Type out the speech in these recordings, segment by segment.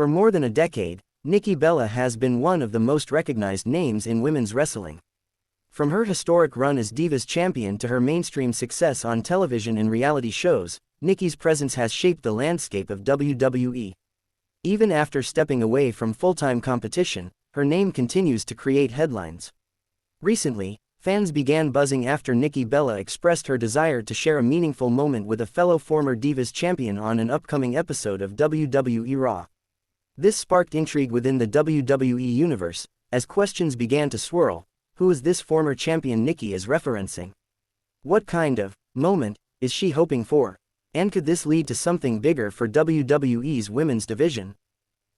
For more than a decade, Nikki Bella has been one of the most recognized names in women's wrestling. From her historic run as Divas Champion to her mainstream success on television and reality shows, Nikki's presence has shaped the landscape of WWE. Even after stepping away from full-time competition, her name continues to create headlines. Recently, fans began buzzing after Nikki Bella expressed her desire to share a meaningful moment with a fellow former Divas Champion on an upcoming episode of WWE RAW. This sparked intrigue within the WWE Universe, as questions began to swirl. Who is this former champion Nikki is referencing? What kind of moment is she hoping for? And could this lead to something bigger for WWE's women's division?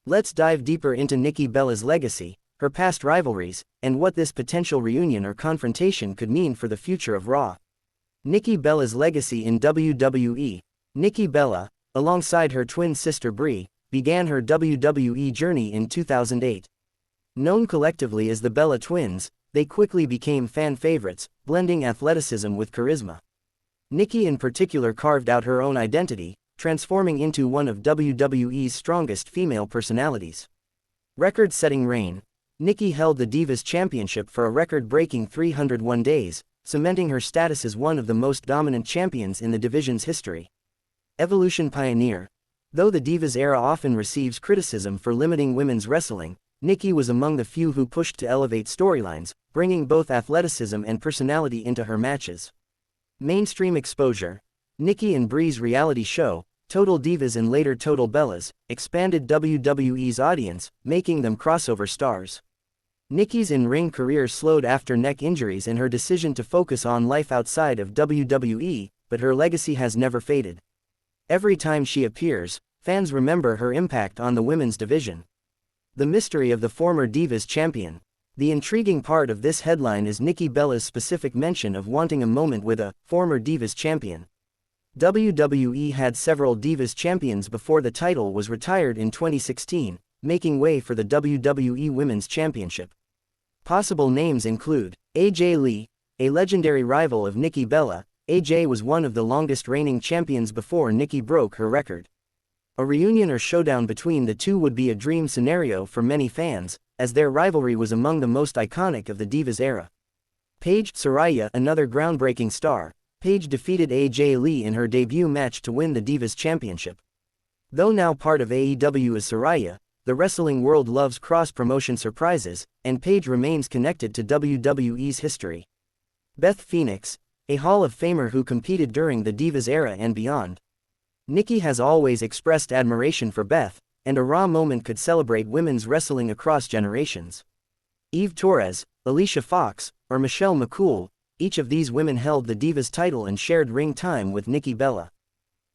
Let's dive deeper into Nikki Bella's legacy, her past rivalries, and what this potential reunion or confrontation could mean for the future of RAW. Nikki Bella's legacy in WWE. Nikki Bella, alongside her twin sister Brie, began her WWE journey in 2008. Known collectively as the Bella Twins, they quickly became fan favorites, blending athleticism with charisma. Nikki in particular carved out her own identity, transforming into one of WWE's strongest female personalities. Record-setting reign. Nikki held the Divas Championship for a record-breaking 301 days, cementing her status as one of the most dominant champions in the division's history. Evolution pioneer. Though the Divas era often receives criticism for limiting women's wrestling, Nikki was among the few who pushed to elevate storylines, bringing both athleticism and personality into her matches. Mainstream exposure. Nikki and Brie's reality show, Total Divas and later Total Bellas, expanded WWE's audience, making them crossover stars. Nikki's in-ring career slowed after neck injuries and her decision to focus on life outside of WWE, but her legacy has never faded. Every time she appears, fans remember her impact on the women's division. The mystery of the former Divas Champion. The intriguing part of this headline is Nikki Bella's specific mention of wanting a moment with a former Divas Champion. WWE had several Divas Champions before the title was retired in 2016, making way for the WWE Women's Championship. Possible names include AJ Lee, a legendary rival of Nikki Bella. AJ was one of the longest reigning champions before Nikki broke her record. A reunion or showdown between the two would be a dream scenario for many fans, as their rivalry was among the most iconic of the Divas era. Paige, Saraya, another groundbreaking star. Paige defeated AJ Lee in her debut match to win the Divas Championship. Though now part of AEW as Saraya, the wrestling world loves cross-promotion surprises, and Paige remains connected to WWE's history. Beth Phoenix, a Hall of Famer who competed during the Divas era and beyond. Nikki has always expressed admiration for Beth, and a Raw moment could celebrate women's wrestling across generations. Eve Torres, Alicia Fox, or Michelle McCool, each of these women held the Divas title and shared ring time with Nikki Bella.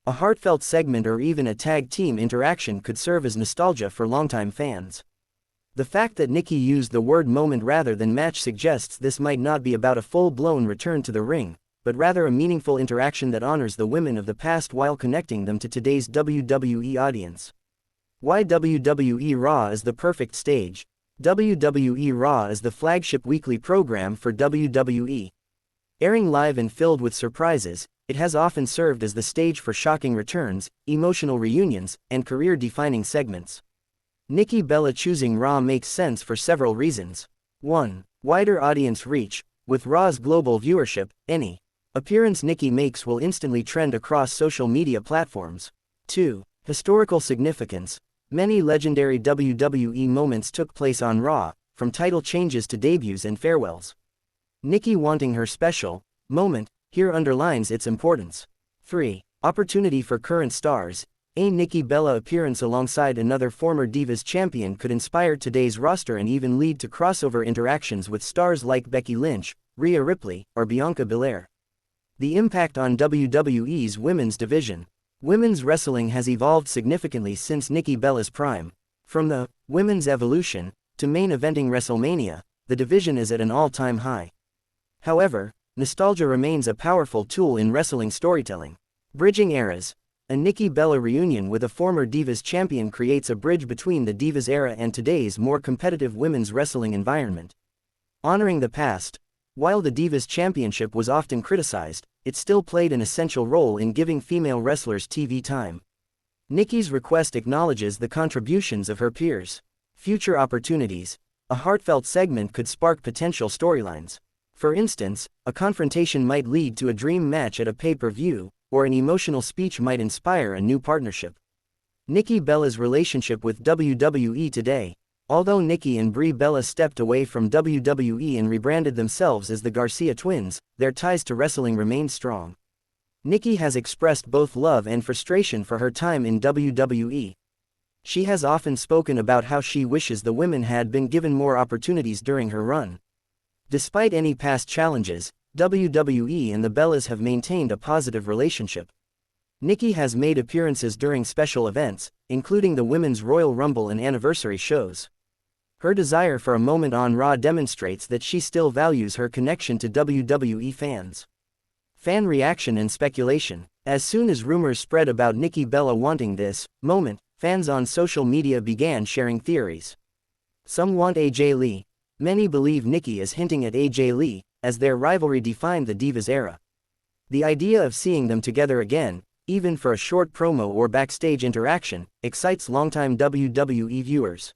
A heartfelt segment or even a tag team interaction could serve as nostalgia for longtime fans. The fact that Nikki used the word moment rather than match suggests this might not be about a full-blown return to the ring, but rather a meaningful interaction that honors the women of the past while connecting them to today's WWE audience. Why WWE RAW is the perfect stage. WWE RAW is the flagship weekly program for WWE. Airing live and filled with surprises, it has often served as the stage for shocking returns, emotional reunions, and career-defining segments. Nikki Bella choosing RAW makes sense for several reasons. 1. Wider audience reach. With RAW's global viewership, any appearance Nikki makes will instantly trend across social media platforms. 2. Historical significance. Many legendary WWE moments took place on RAW, from title changes to debuts and farewells. Nikki wanting her special moment here underlines its importance. 3. Opportunity for current stars. A Nikki Bella appearance alongside another former Divas Champion could inspire today's roster and even lead to crossover interactions with stars like Becky Lynch, Rhea Ripley, or Bianca Belair. The impact on WWE's women's division. Women's wrestling has evolved significantly since Nikki Bella's prime. From the women's evolution to main eventing WrestleMania, the division is at an all-time high. However, nostalgia remains a powerful tool in wrestling storytelling. Bridging eras. A Nikki Bella reunion with a former Divas Champion creates a bridge between the Divas era and today's more competitive women's wrestling environment. Honoring the past. While the Divas Championship was often criticized, it still played an essential role in giving female wrestlers TV time. Nikki's request acknowledges the contributions of her peers. Future opportunities. A heartfelt segment could spark potential storylines. For instance, a confrontation might lead to a dream match at a pay-per-view, or an emotional speech might inspire a new partnership. Nikki Bella's relationship with WWE today. Although Nikki and Brie Bella stepped away from WWE and rebranded themselves as the Garcia twins, their ties to wrestling remain strong. Nikki has expressed both love and frustration for her time in WWE. She has often spoken about how she wishes the women had been given more opportunities during her run. Despite any past challenges, WWE and the Bellas have maintained a positive relationship. Nikki has made appearances during special events, including the Women's Royal Rumble and anniversary shows. Her desire for a moment on Raw demonstrates that she still values her connection to WWE fans. Fan reaction and speculation. As soon as rumors spread about Nikki Bella wanting this moment, fans on social media began sharing theories. Some want AJ Lee. Many believe Nikki is hinting at AJ Lee, as their rivalry defined the Divas era. The idea of seeing them together again, even for a short promo or backstage interaction, excites longtime WWE viewers.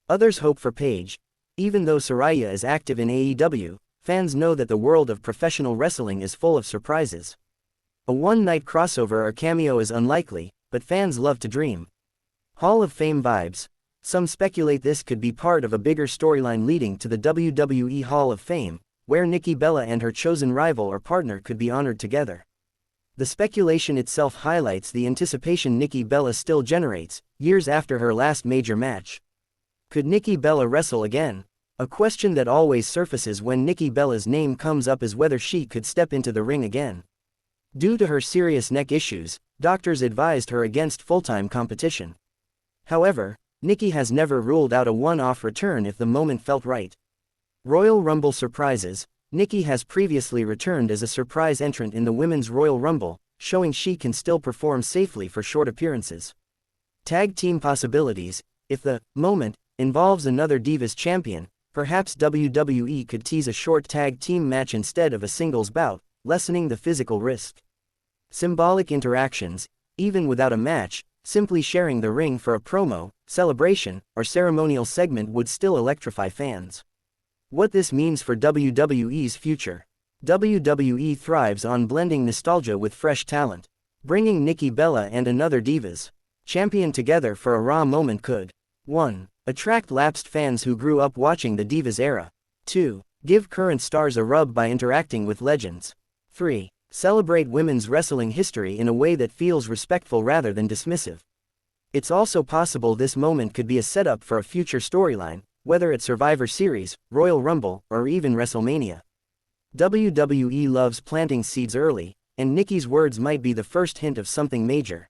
Others hope for Paige. Even though Saraya is active in AEW, fans know that the world of professional wrestling is full of surprises. A one-night crossover or cameo is unlikely, but fans love to dream. Hall of Fame vibes. Some speculate this could be part of a bigger storyline leading to the WWE Hall of Fame, where Nikki Bella and her chosen rival or partner could be honored together. The speculation itself highlights the anticipation Nikki Bella still generates, years after her last major match. Could Nikki Bella wrestle again? A question that always surfaces when Nikki Bella's name comes up is whether she could step into the ring again. Due to her serious neck issues, doctors advised her against full-time competition. However, Nikki has never ruled out a one-off return if the moment felt right. Royal Rumble surprises. Nikki has previously returned as a surprise entrant in the Women's Royal Rumble, showing she can still perform safely for short appearances. Tag team possibilities. If the moment involves another Divas Champion, perhaps WWE could tease a short tag team match instead of a singles bout, lessening the physical risk. Symbolic interactions. Even without a match, simply sharing the ring for a promo, celebration, or ceremonial segment would still electrify fans. What this means for WWE's future. WWE thrives on blending nostalgia with fresh talent. Bringing Nikki Bella and another Divas Champion together for a Raw moment could 1. Attract lapsed fans who grew up watching the Divas era. 2. Give current stars a rub by interacting with legends. 3. Celebrate women's wrestling history in a way that feels respectful rather than dismissive. It's also possible this moment could be a setup for a future storyline, whether it's Survivor Series, Royal Rumble, or even WrestleMania. WWE loves planting seeds early, and Nikki's words might be the first hint of something major.